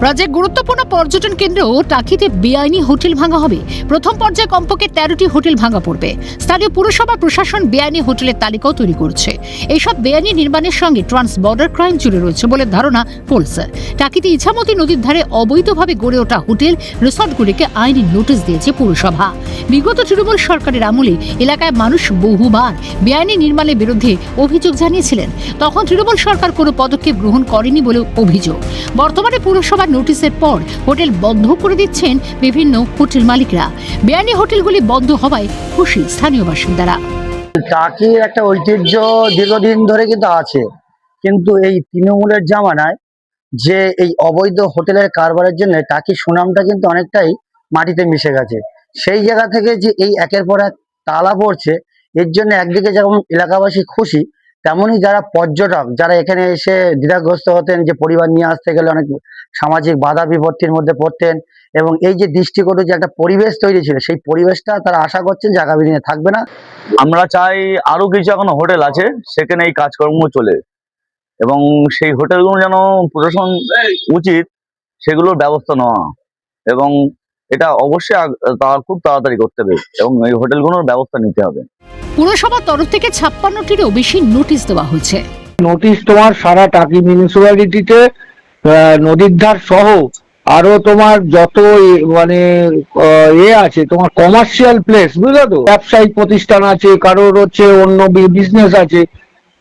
রাজ্যের গুরুত্বপূর্ণ পর্যটন কেন্দ্র টাকিতে বেআইনি হোটেল ভাঙা হবে। প্রথম পর্যায়ে কমপক্ষে 13টি হোটেল ভাঙা পড়বে। স্থানীয় পুরসভা প্রশাসন বেআইনি হোটেলের তালিকাও তৈরি করছে। এইসব বেআইনি নির্মাণের সঙ্গে ট্রান্স বর্ডার ক্রাইম জুড়ে রয়েছে বলে ধারণা পুলিশের। টাকিতে ইছামতি নদীর ধারে অবৈধভাবে গড়ে ওঠা হোটেল রিসর্টগুলিকে আইনি নোটিশ দিয়েছে পুরসভা। বিগত তৃণমূল সরকারের আমলে এলাকায় মানুষ বহুবার বেআইনি নির্মাণের বিরুদ্ধে অভিযোগ জানিয়েছিলেন। তখন তৃণমূল সরকার কোনো পদক্ষেপ গ্রহণ করেনি বলে অভিযোগ। বর্তমানে পুরসভার নোটিশের পর হোটেল বন্ধ করে দিচ্ছেন বিভিন্ন হোটেল মালিকরা। বেআইনি হোটেলগুলি বন্ধ হওয়ায় খুশি স্থানীয় বাসিন্দারা। টাকির একটা ঐতিহ্য দীর্ঘদিন ধরে কিন্তু আছে, কিন্তু এই তৃণমূলের জামানায় যে এই অবৈধ হোটেলের কারবারের জন্য টাকির সুনামটা কিন্তু অনেকটাই মাটিতে মিশে গেছে। সেই জায়গা থেকে যে এই একের পর এক তালা পড়ছে, এর জন্য একদিকে যেমন এলাকাবাসী খুশি, তেমনই যারা পর্যটক যারা এখানে এসে দ্বিধাগ্রস্ত হতেন, যে পরিবার নিয়ে আসতে গেলে অনেক সামাজিক বাধা বিপত্তির মধ্যে পড়তেন, এবং এই যে দৃষ্টিকটু যে একটা পরিবেশ তৈরি ছিল, সেই পরিবেশটা তারা আশা করছেন যে আগামী দিনে থাকবে না। আমরা চাই আরো কিছু এখনো হোটেল আছে সেখানে এই কাজকর্ম চলে, এবং সেই হোটেলগুলো যেন প্রশাসন উচিত সেগুলোর ব্যবস্থা নেওয়া, এবং এটা অবশ্যই খুব তাড়াতাড়ি করতে হবে এবং এই হোটেলগুলোর ব্যবস্থা নিতে হবে। পুরসভার তরফ থেকে 56টিরও বেশি নোটিশ দেওয়া হয়েছে। নোটিশ তোমার সারা টাকি মিউনিসিপ্যালিটিতে নদীর ধার সহ আরো তোমার যত মানে আছে তোমার কমার্শিয়াল প্লেস, বুঝলো তো, ব্যবসায়িক প্রতিষ্ঠান আছে, কারোর হচ্ছে অন্য বিজনেস আছে,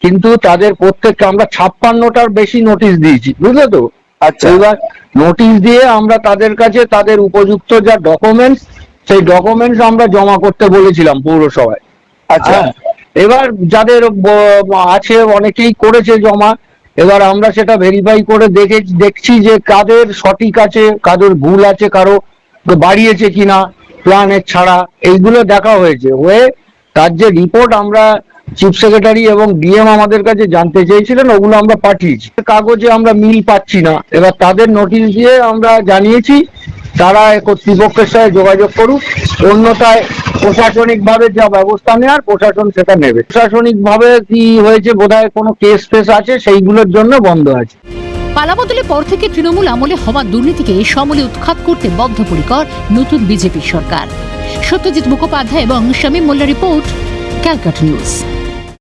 কিন্তু তাদের প্রত্যেককে আমরা 56টার বেশি নোটিশ দিয়েছি, বুঝলে তো। আচ্ছা, এবার নোটিশ দিয়ে আমরা তাদের কাছে তাদের উপযুক্ত যা ডকুমেন্টস, সেই ডকুমেন্টস আমরা জমা করতে বলেছিলাম পৌরসভায়। আচ্ছা, এবার যাদের আছে অনেকেই করেছে জমা, এবার আমরা সেটা ভেরিফাই করে দেখছি যে কাদের সঠিক আছে, কাদের ভুল আছে, কারো বাড়িয়েছে কিনা প্ল্যানের ছাড়া, এইগুলো দেখা হয়েছে। হয়ে তার যে রিপোর্ট আমরা চিফ সেক্রেটারি এবং ডিএম আমাদের কাছে জানতে চেয়েছিলেন, ওগুলো আমরা পাঠিয়েছি। কাগজে আমরা মিল পাচ্ছি না, এবার তাদের নোটিশ দিয়ে আমরা জানিয়েছি তারা কর্তৃপক্ষের সাথে যোগাযোগ করুক, অন্যথায় প্রশাসনিকভাবে যা ব্যবস্থা নেওয়ার প্রশাসন সেটা নেবে। প্রশাসনিকভাবে কি হয়েছে, বোধহয় কোনো কেস ফেস আছে, সেইগুলোর জন্য বন্ধ আছে। পালাবদলের পর থেকে তৃণমূল আমলে হওয়া দুর্নীতিকে সমূলে উৎখাত করতে বদ্ধপরিকর নতুন বিজেপি সরকার। সত্যজিৎ মুখোপাধ্যায় এবং শামীম মোল্লা রিপোর্ট, ক্যালকাটা নিউজ।